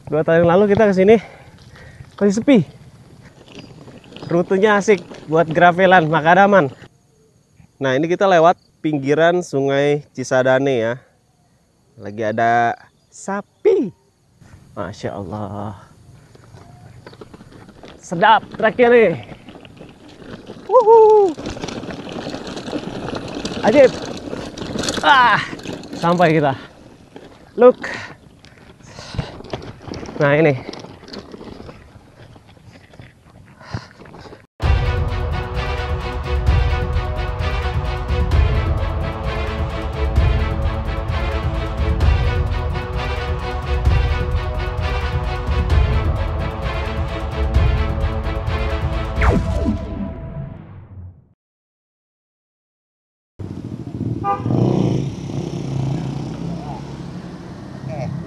2 tahun yang lalu kita kesini masih sepi. Rutenya asik buat gravelan, makadaman. Nah ini kita lewat pinggiran Sungai Cisadane ya. Lagi ada sapi. Masya Allah. Sedap treknya nih. Wuhu. Ajib. Sampai kita. Look. Nah ini.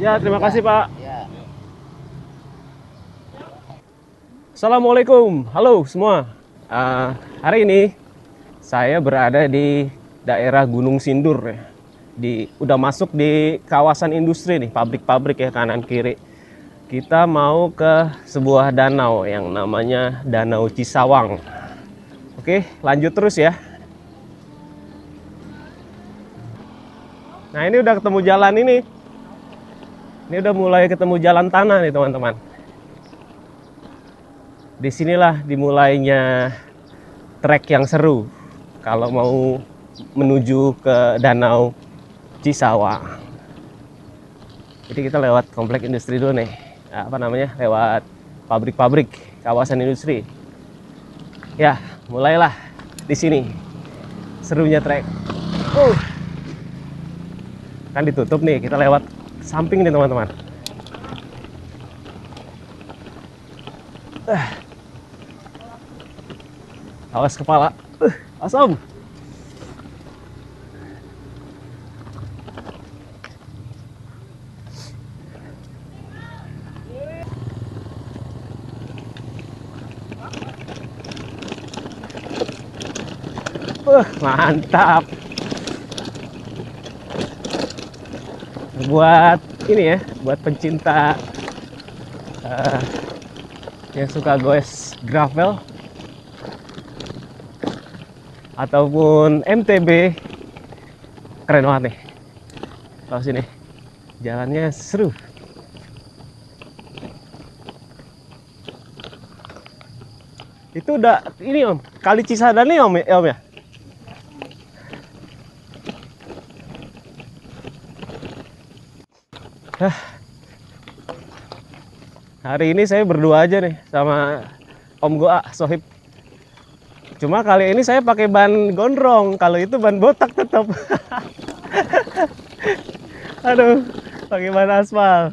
Ya, terima kasih Pak. Assalamualaikum, halo semua. Hari ini saya berada di daerah Gunung Sindur ya. Udah masuk di kawasan industri nih, pabrik-pabrik ya kanan kiri. Kita mau ke sebuah danau yang namanya Danau Cisawang. Oke, lanjut terus ya. Nah ini udah ketemu jalan ini. Ini udah mulai ketemu jalan tanah nih teman-teman. Disinilah dimulainya trek yang seru kalau mau menuju ke Danau Cisawang. Jadi kita lewat komplek industri dulu nih. Apa namanya? Lewat pabrik-pabrik, kawasan industri. Ya, mulailah di sini. Serunya trek. Kan ditutup nih, kita lewat samping nih teman-teman. Awas kepala. Asam. Mantap. Buat ini ya, buat pencinta yang suka goes gravel ataupun MTB, keren banget nih. Kalau sini jalannya seru. Itu udah ini Om, Kali Cisadane Om ya? Hari ini saya berdua aja nih sama Om Goa, Sohib. Cuma kali ini saya pakai ban gondrong, kalau itu ban botak tetap. Aduh, pakai ban aspal.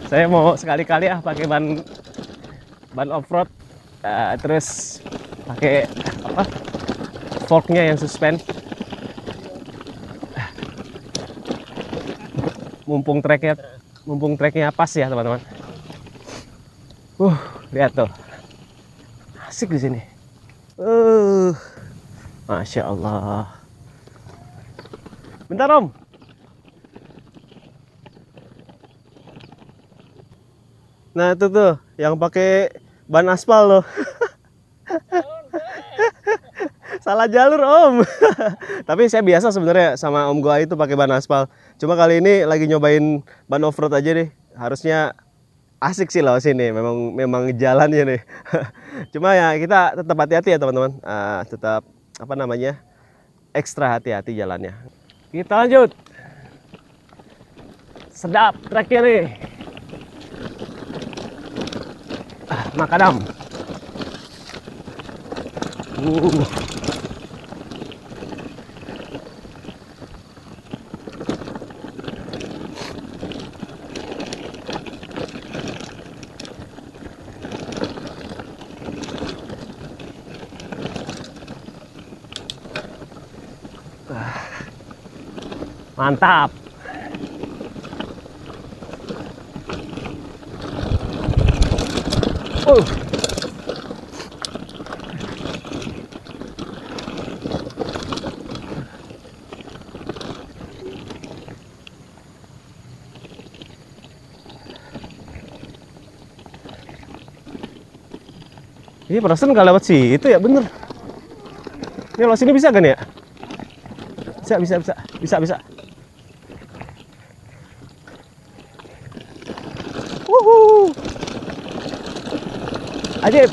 Saya mau sekali-kali pakai ban off-road, terus pakai apa? Forknya yang suspend. Mumpung treknya pas ya teman-teman. Lihat tuh, asik di sini. Masya Allah. Bentar Om. Nah itu tuh yang pakai ban aspal loh. Salah jalur Om. Tapi saya biasa sebenarnya sama Om Goa itu pakai ban aspal. Cuma kali ini lagi nyobain ban off-road aja deh. Harusnya asik sih loh sini, memang jalannya nih. Cuma ya kita tetap hati-hati ya teman-teman. Tetap apa namanya, ekstra hati-hati jalannya. Kita lanjut. Sedap treknya nih. Makadam. Mantap. Ini perasaan nggak lewat situ ya, bener. Ini lewat sini bisa kan ya? Bisa. Wuhu. Ajib.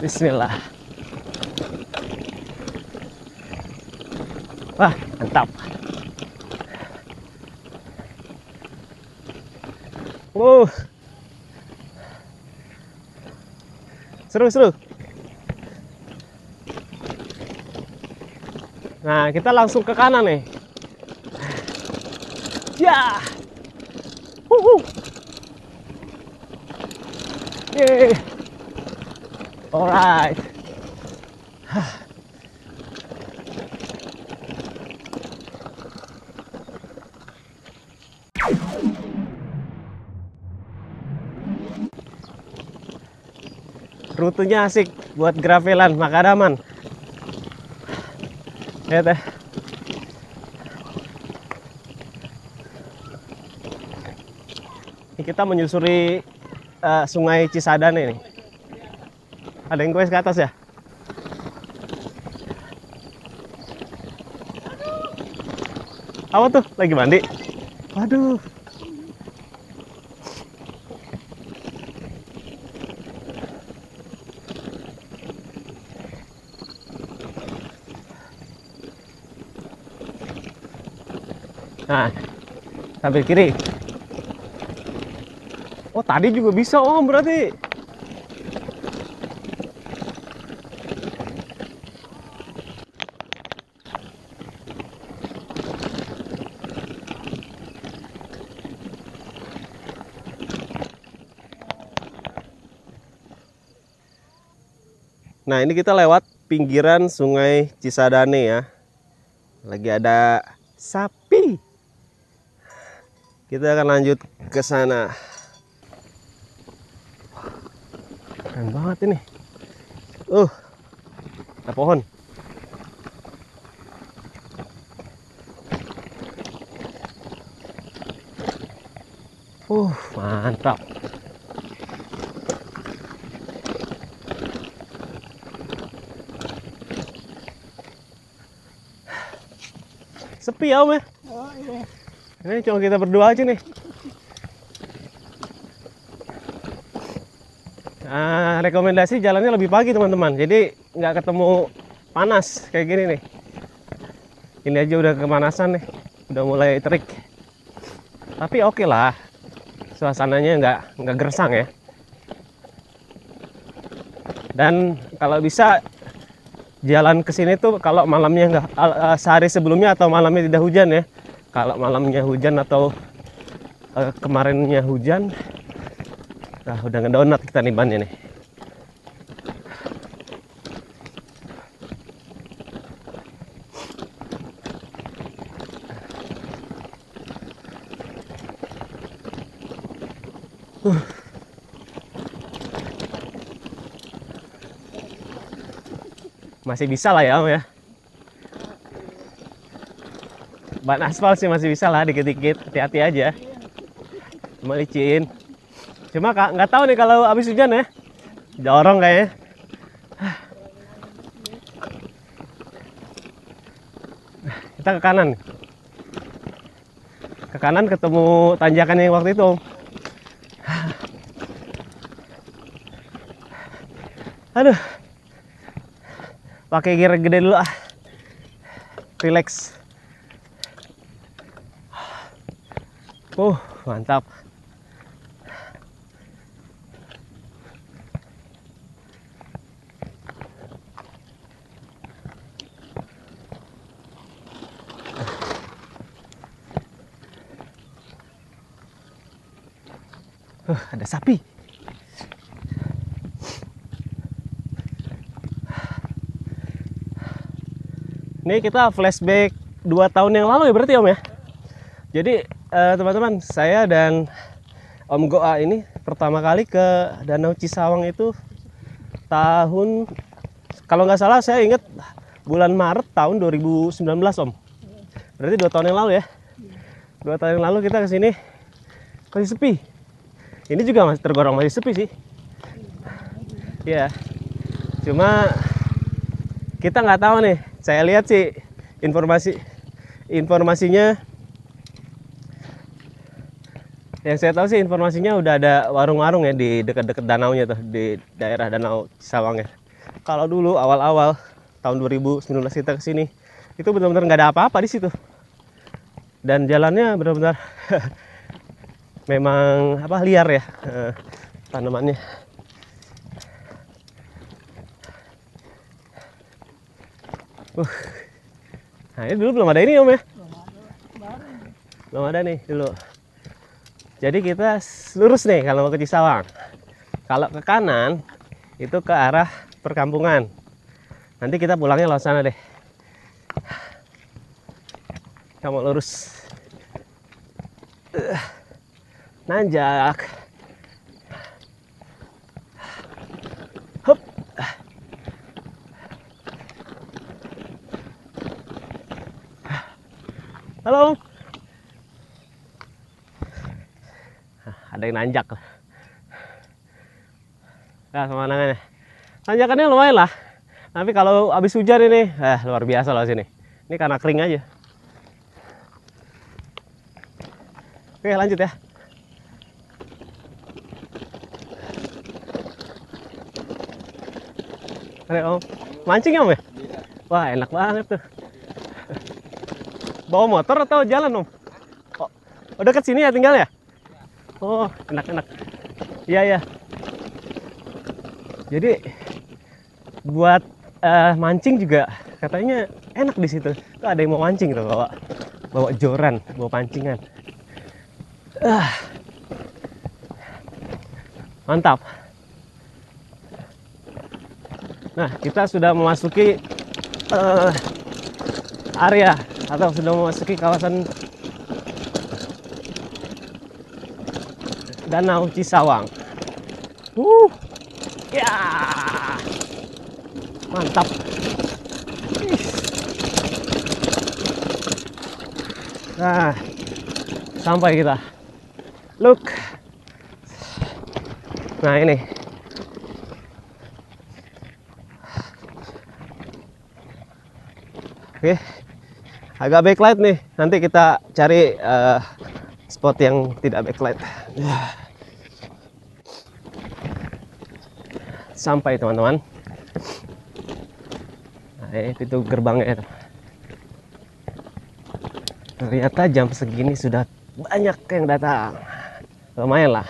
Bismillah. Wah, mantap. Seru. Nah, kita langsung ke kanan nih. Ya. Yeay. Alright. Rutenya asik buat gravelan Makadaman. Lihat ya. Ini kita menyusuri Sungai Cisadane nih. Ada yang goes ke atas ya? Apa tuh? Lagi mandi? Waduh. Nah, sambil kiri. Oh, tadi juga bisa Om berarti. Nah, ini kita lewat pinggiran Sungai Cisadane ya. Lagi ada sapi. Kita akan lanjut ke sana. Keren banget ini. Ada pohon. Mantap. Sepi ya Om ya? Oh iya. Ini cuma kita berdua aja nih. Rekomendasi jalannya lebih pagi teman-teman. Jadi nggak ketemu panas kayak gini nih. Ini aja udah kepanasan nih. Udah mulai terik. Tapi oke lah. Suasananya nggak gersang ya. Dan kalau bisa jalan ke sini tuh kalau malamnya nggak sehari sebelumnya atau malamnya tidak hujan ya. Kalau malamnya hujan atau kemarinnya hujan, nah udah ngedonat kita nih bannya nih. Masih bisa lah ya Om ya. Ban aspal sih masih bisa lah, dikit-dikit, hati-hati aja. Cuma licin. Cuma nggak tahu nih kalau habis hujan ya. Jorong kayaknya. Kita ke kanan. Ke kanan ketemu tanjakan yang waktu itu Om. Aduh. Pakai gear gede dulu ah. Relax. Mantap. Ada sapi. Ini kita flashback 2 tahun yang lalu ya berarti Om ya. Jadi teman-teman, saya dan Om Goa ini pertama kali ke Danau Cisawang itu tahun, kalau nggak salah saya ingat bulan Maret tahun 2019 Om. Berarti 2 tahun yang lalu ya. 2 tahun yang lalu kita ke sini masih sepi. Ini juga masih tergolong masih sepi sih. Iya. Cuma kita nggak tahu nih. Saya lihat sih informasinya, yang saya tahu sih informasinya udah ada warung-warung ya di dekat-dekat danaunya tuh, di daerah Danau Sawang ya. Kalau dulu awal-awal tahun 2019 kita kesini, itu benar-benar nggak ada apa-apa di situ. Dan jalannya benar-benar memang apa, liar ya, tanamannya. Nah ini dulu belum ada ini Om ya? Belum ada nih dulu. Jadi kita lurus nih kalau mau ke Cisawang. Kalau ke kanan itu ke arah perkampungan. Nanti kita pulangnya lewat sana deh. Kamu lurus. Nanjak. Hup. Halo. Ada yang nanjak. Nah, sama nangannya. Tanjakannya lumayan lah. Tapi kalau habis hujan ini, luar biasa loh sini. Ini karena kering aja. Oke, lanjut ya. Ayo Om, mancing ya Om ya? Wah, enak banget tuh. Bawa motor atau jalan Om? Oh, dekat sini ya tinggal ya? Oh, enak-enak. Iya, ya. Jadi buat mancing juga katanya enak di situ. Tuh ada yang mau mancing tuh, bawa joran, bawa pancingan. Mantap. Nah, kita sudah memasuki area atau sudah memasuki kawasan Danau Cisawang. Ya, mantap. Nah, sampai kita. Look. Nah ini. Oke, agak backlight nih. Nanti kita cari spot yang tidak backlight. Sampai teman-teman. Nah, itu gerbangnya. Ternyata jam segini sudah banyak yang datang. Lumayan lah.